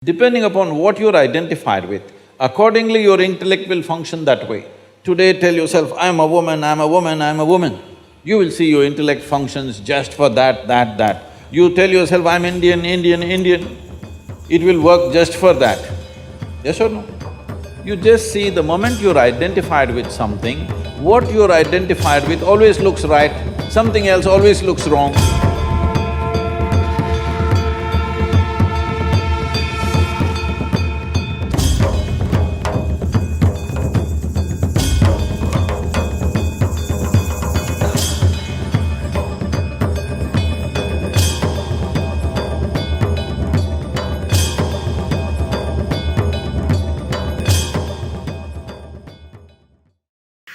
Depending upon what you're identified with, accordingly your intellect will function that way. Today tell yourself, I'm a woman, I'm a woman, I'm a woman. You will see your intellect functions just for that. You tell yourself, I'm Indian, Indian, Indian, it will work just for that. Yes or no? You just see the moment you're identified with something, what you're identified with always looks right, something else always looks wrong.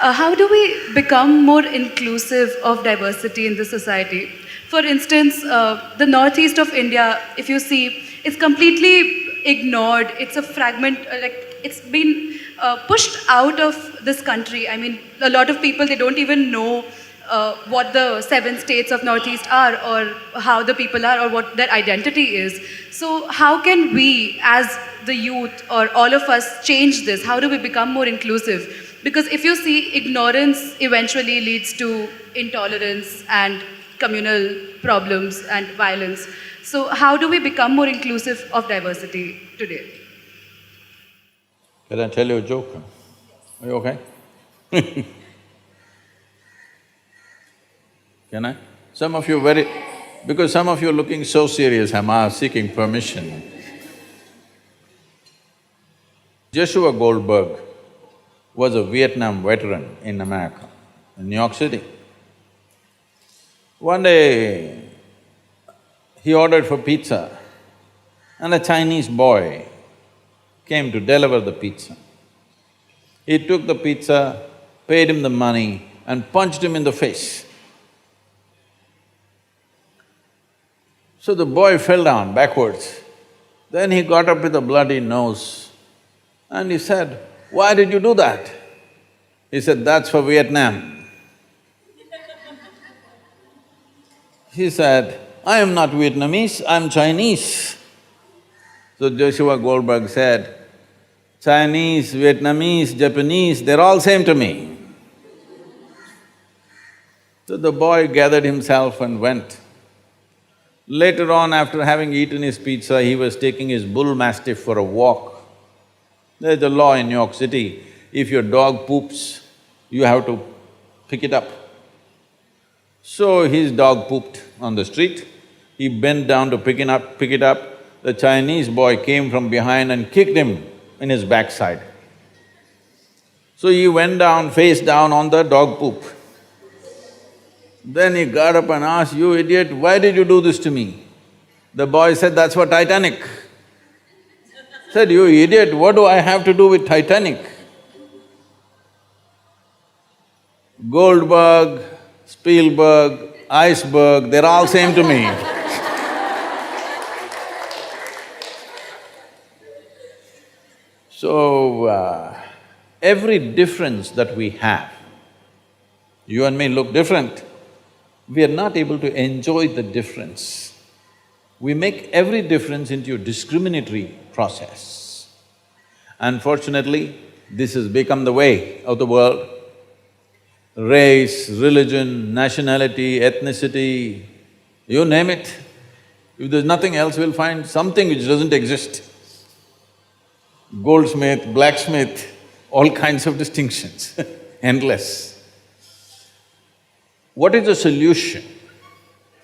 How do we become more inclusive of diversity in the society? For instance, the northeast of India, if you see, it's completely ignored. It's a fragment, it's been pushed out of this country. I mean, a lot of people, they don't even know what the 7 states of northeast are, or how the people are, or what their identity is. So how can we, as the youth, or all of us, change this? How do we become more inclusive? Because if you see, ignorance eventually leads to intolerance and communal problems and violence. So how do we become more inclusive of diversity today? Can I tell you a joke? Are you okay? Can I? Some of you because some of you are looking so serious, I'm seeking permission. Joshua Goldberg was a Vietnam veteran in America, in New York City. One day, he ordered for pizza and a Chinese boy came to deliver the pizza. He took the pizza, paid him the money and punched him in the face. So the boy fell down backwards. Then he got up with a bloody nose and he said, "Why did you do that?" He said, "That's for Vietnam." He said, "I am not Vietnamese, I'm Chinese." So Joshua Goldberg said, "Chinese, Vietnamese, Japanese, they're all same to me." So the boy gathered himself and went. Later on, after having eaten his pizza, he was taking his bull mastiff for a walk. There's a law in New York City, if your dog poops, you have to pick it up. So his dog pooped on the street, he bent down to pick it up, the Chinese boy came from behind and kicked him in his backside. So he went down, face down on the dog poop. Then he got up and asked, "You idiot, why did you do this to me?" The boy said, "That's for Titanic." Said, "You idiot, what do I have to do with Titanic?" Goldberg, Spielberg, iceberg, they're all same to me. So, every difference that we have, you and me look different, we are not able to enjoy the difference. We make every difference into a discriminatory process. Unfortunately, this has become the way of the world. Race, religion, nationality, ethnicity, you name it. If there's nothing else, we'll find something which doesn't exist. Goldsmith, blacksmith, all kinds of distinctions, endless. What is the solution?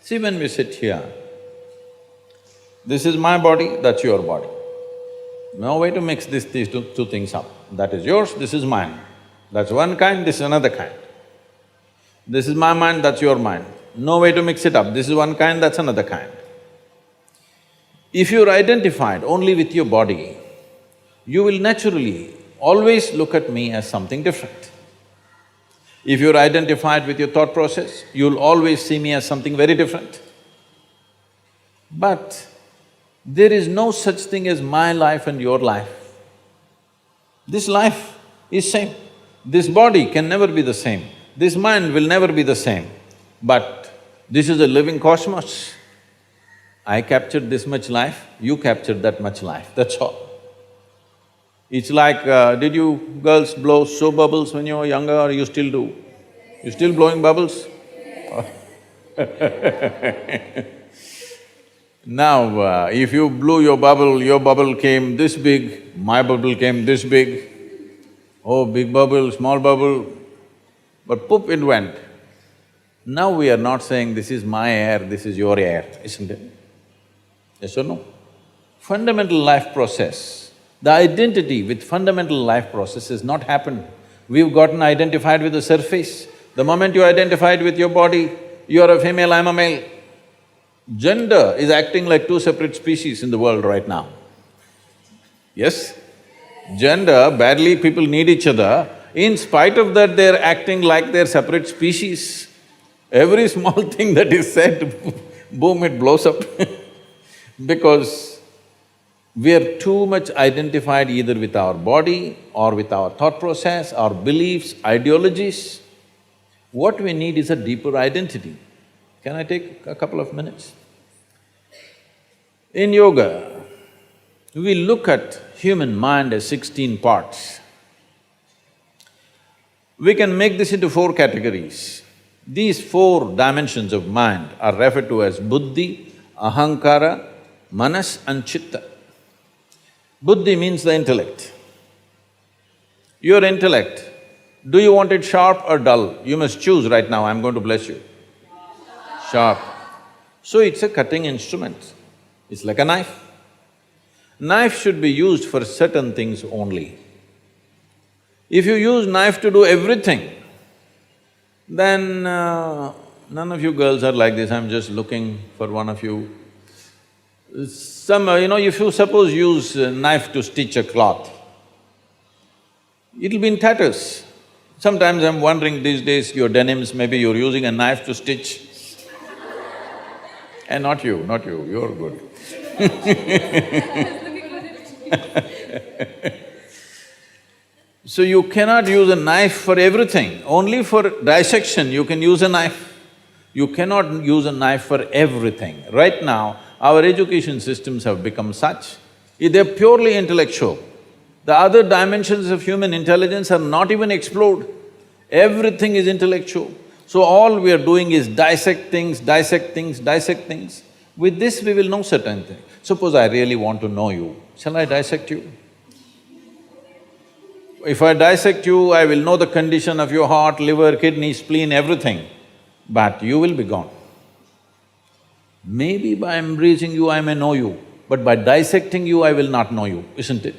See, when we sit here, this is my body, that's your body. No way to mix these two things up. That is yours, this is mine. That's one kind, this is another kind. This is my mind, that's your mind. No way to mix it up. This is one kind, that's another kind. If you're identified only with your body, you will naturally always look at me as something different. If you're identified with your thought process, you'll always see me as something very different. But there is no such thing as my life and your life. This life is same. This body can never be the same. This mind will never be the same. But this is a living cosmos. I captured this much life, you captured that much life, that's all. It's like, did you girls blow soap bubbles when you were younger or you still do? You still blowing bubbles? Now, if you blew your bubble came this big, my bubble came this big. Oh, big bubble, small bubble, but poop, it went. Now we are not saying this is my air, this is your air, isn't it? Yes or no? Fundamental life process, the identity with fundamental life process has not happened. We've gotten identified with the surface. The moment you identified with your body, you are a female, I'm a male. Gender is acting like two separate species in the world right now. Yes? Gender, badly people need each other, in spite of that they're acting like they're separate species. Every small thing that is said, boom, it blows up because we are too much identified either with our body or with our thought process, our beliefs, ideologies. What we need is a deeper identity. Can I take a couple of minutes? In yoga, we look at human mind as 16 parts. We can make this into 4 categories. These 4 dimensions of mind are referred to as buddhi, ahankara, manas and chitta. Buddhi means the intellect. Your intellect, do you want it sharp or dull? You must choose right now, I'm going to bless you. Sharp. So it's a cutting instrument. It's like a knife. Knife should be used for certain things only. If you use knife to do everything, then none of you girls are like this, I'm just looking for one of you. If you suppose use a knife to stitch a cloth, it'll be in tatters. Sometimes I'm wondering these days, your denims, maybe you're using a knife to stitch. And not you, you're good. So you cannot use a knife for everything, only for dissection you can use a knife. You cannot use a knife for everything. Right now, our education systems have become such, they're purely intellectual. The other dimensions of human intelligence are not even explored. Everything is intellectual. So all we are doing is dissect things, dissect things, dissect things. With this we will know certain things. Suppose I really want to know you, shall I dissect you? If I dissect you, I will know the condition of your heart, liver, kidney, spleen, everything, but you will be gone. Maybe by embracing you, I may know you, but by dissecting you, I will not know you, isn't it?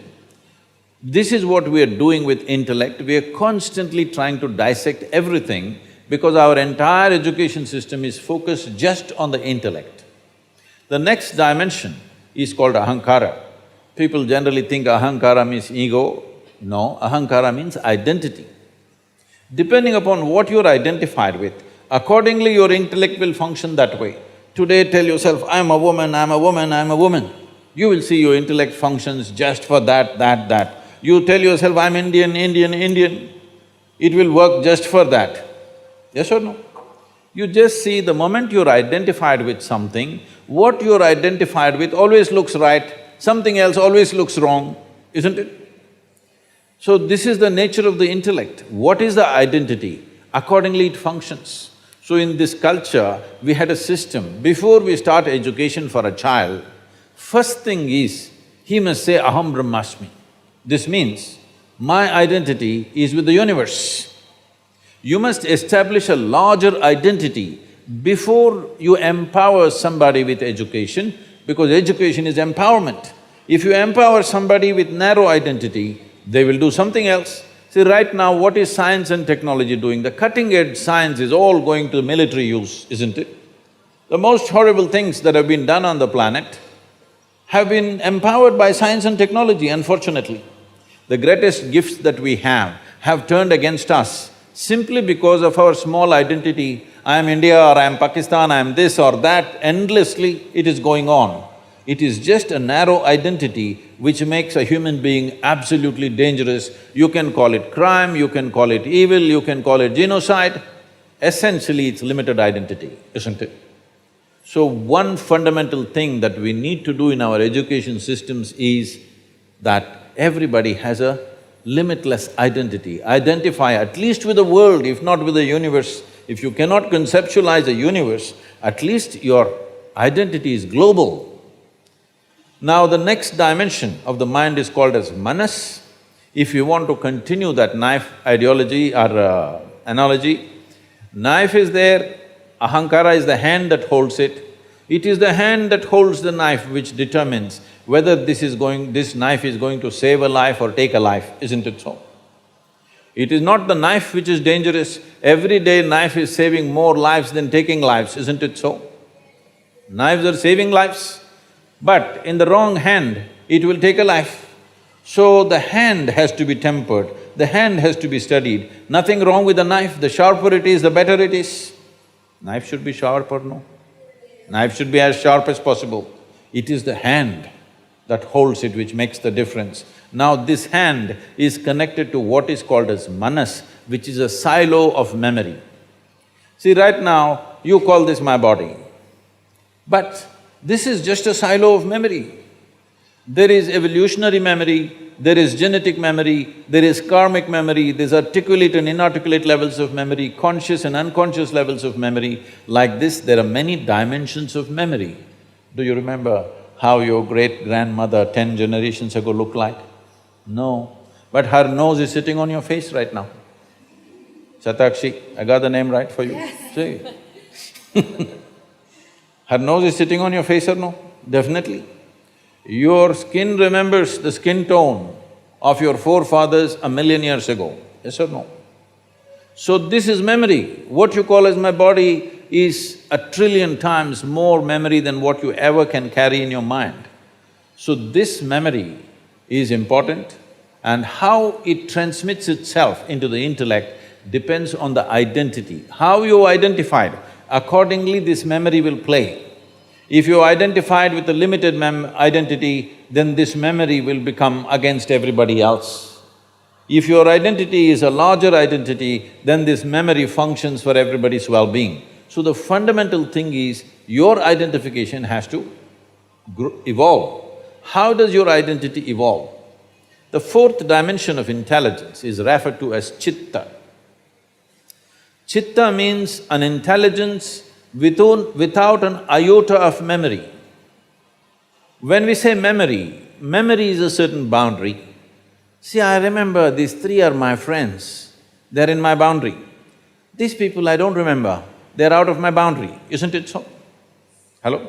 This is what we are doing with intellect, we are constantly trying to dissect everything because our entire education system is focused just on the intellect. The next dimension is called ahankara. People generally think ahankara means ego. No, ahankara means identity. Depending upon what you're identified with, accordingly your intellect will function that way. Today tell yourself, I'm a woman, I'm a woman, I'm a woman. You will see your intellect functions just for that. You tell yourself, I'm Indian, it will work just for that. Yes or no? You just see the moment you're identified with something, what you're identified with always looks right, something else always looks wrong, isn't it? So this is the nature of the intellect. What is the identity? Accordingly it functions. So in this culture, we had a system, before we start education for a child, first thing is, he must say, aham brahmasmi. This means, my identity is with the universe. You must establish a larger identity before you empower somebody with education, because education is empowerment. If you empower somebody with narrow identity, they will do something else. See, right now what is science and technology doing? The cutting-edge science is all going to military use, isn't it? The most horrible things that have been done on the planet have been empowered by science and technology, unfortunately. The greatest gifts that we have turned against us simply because of our small identity. I am India or I am Pakistan, I am this or that, endlessly it is going on. It is just a narrow identity which makes a human being absolutely dangerous. You can call it crime, you can call it evil, you can call it genocide. Essentially, it's limited identity, isn't it? So one fundamental thing that we need to do in our education systems is that everybody has a limitless identity. Identify at least with the world, if not with the universe. If you cannot conceptualize a universe, at least your identity is global. Now the next dimension of the mind is called as manas. If you want to continue that knife ideology or analogy, knife is there, ahankara is the hand that holds it. It is the hand that holds the knife which determines whether this knife is going to save a life or take a life, isn't it so? It is not the knife which is dangerous. Every day knife is saving more lives than taking lives, isn't it so? Knives are saving lives, but in the wrong hand, it will take a life. So the hand has to be tempered, the hand has to be studied. Nothing wrong with the knife, the sharper it is, the better it is. Knife should be sharp or no? Knife should be as sharp as possible. It is the hand that holds it which makes the difference. Now this hand is connected to what is called as manas, which is a silo of memory. See, right now, you call this my body, but this is just a silo of memory. There is evolutionary memory, there is genetic memory, there is karmic memory, there's articulate and inarticulate levels of memory, conscious and unconscious levels of memory. Like this, there are many dimensions of memory. Do you remember how your great-grandmother 10 generations ago looked like? No, but her nose is sitting on your face right now. Shatakshi, I got the name right for you? Yes. See? Her nose is sitting on your face or no? Definitely. Your skin remembers the skin tone of your forefathers 1,000,000 years ago, yes or no? So this is memory. What you call as my body is 1,000,000,000,000 times more memory than what you ever can carry in your mind. So this memory is important, and how it transmits itself into the intellect depends on the identity. How you identified, accordingly this memory will play. If you identified with a limited identity, then this memory will become against everybody else. If your identity is a larger identity, then this memory functions for everybody's well-being. So the fundamental thing is, your identification has to evolve. How does your identity evolve? The fourth dimension of intelligence is referred to as chitta. Chitta means an intelligence without an iota of memory. When we say memory, memory is a certain boundary. See, I remember these three are my friends, they're in my boundary. These people I don't remember, they're out of my boundary, isn't it so? Hello?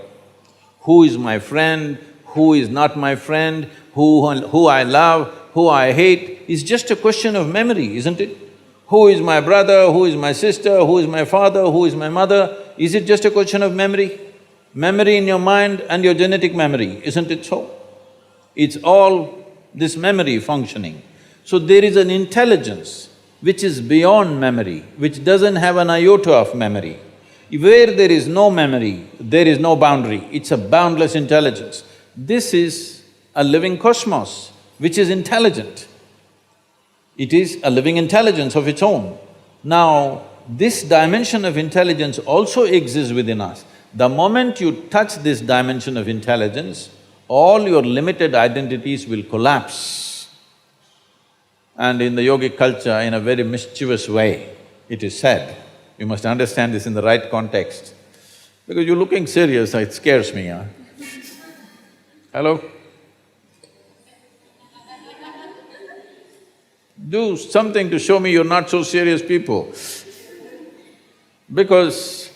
Who is my friend, who is not my friend, who I love, who I hate, is just a question of memory, isn't it? Who is my brother, who is my sister, who is my father, who is my mother, is it just a question of memory? Memory in your mind and your genetic memory, isn't it so? It's all this memory functioning. So there is an intelligence which is beyond memory, which doesn't have an iota of memory. Where there is no memory, there is no boundary, it's a boundless intelligence. This is a living cosmos which is intelligent. It is a living intelligence of its own. Now, this dimension of intelligence also exists within us. The moment you touch this dimension of intelligence, all your limited identities will collapse. And in the yogic culture, in a very mischievous way, it is said, you must understand this in the right context, because you're looking serious, it scares me, huh? Hello? Do something to show me you're not so serious people. Because,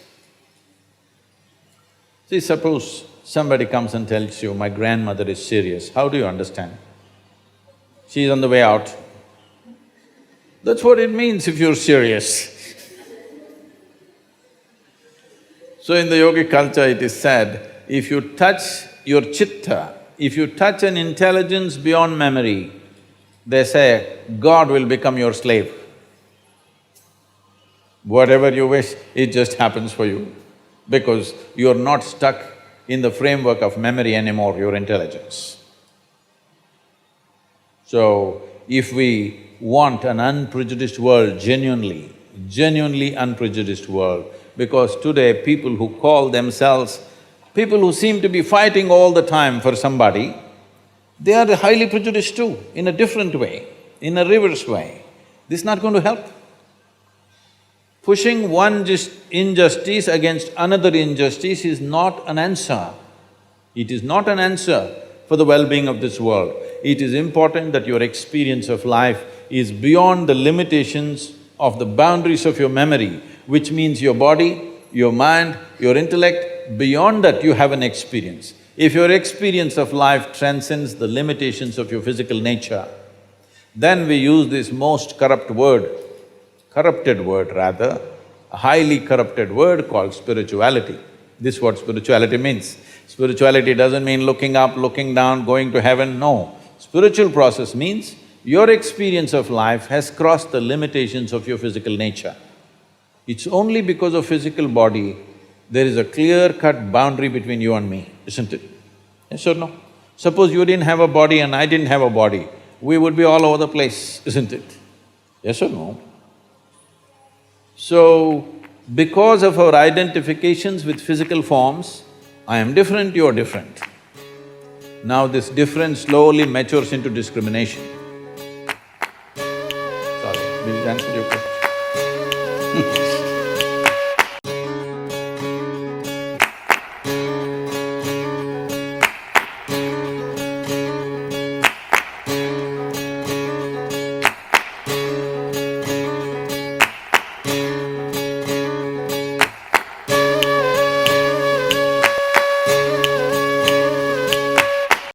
see, suppose somebody comes and tells you, my grandmother is serious, how do you understand? She's on the way out. That's what it means if you're serious. So in the yogic culture it is said, if you touch your chitta, if you touch an intelligence beyond memory, they say, God will become your slave. Whatever you wish, it just happens for you, because you're not stuck in the framework of memory anymore, your intelligence. So, if we want an unprejudiced world genuinely unprejudiced world, because today people who call themselves, people who seem to be fighting all the time for somebody, they are highly prejudiced too, in a different way, in a reverse way. This is not going to help. Pushing one injustice against another injustice is not an answer. It is not an answer for the well-being of this world. It is important that your experience of life is beyond the limitations of the boundaries of your memory, which means your body, your mind, your intellect. Beyond that, you have an experience. If your experience of life transcends the limitations of your physical nature, then we use this most corrupted word rather, a highly corrupted word called spirituality. This is what spirituality means. Spirituality doesn't mean looking up, looking down, going to heaven, no. Spiritual process means your experience of life has crossed the limitations of your physical nature. It's only because of physical body there is a clear-cut boundary between you and me, isn't it? Yes or no? Suppose you didn't have a body and I didn't have a body, we would be all over the place, isn't it? Yes or no? So, because of our identifications with physical forms, I am different, you are different. Now this difference slowly matures into discrimination. Sorry, did it answer your question?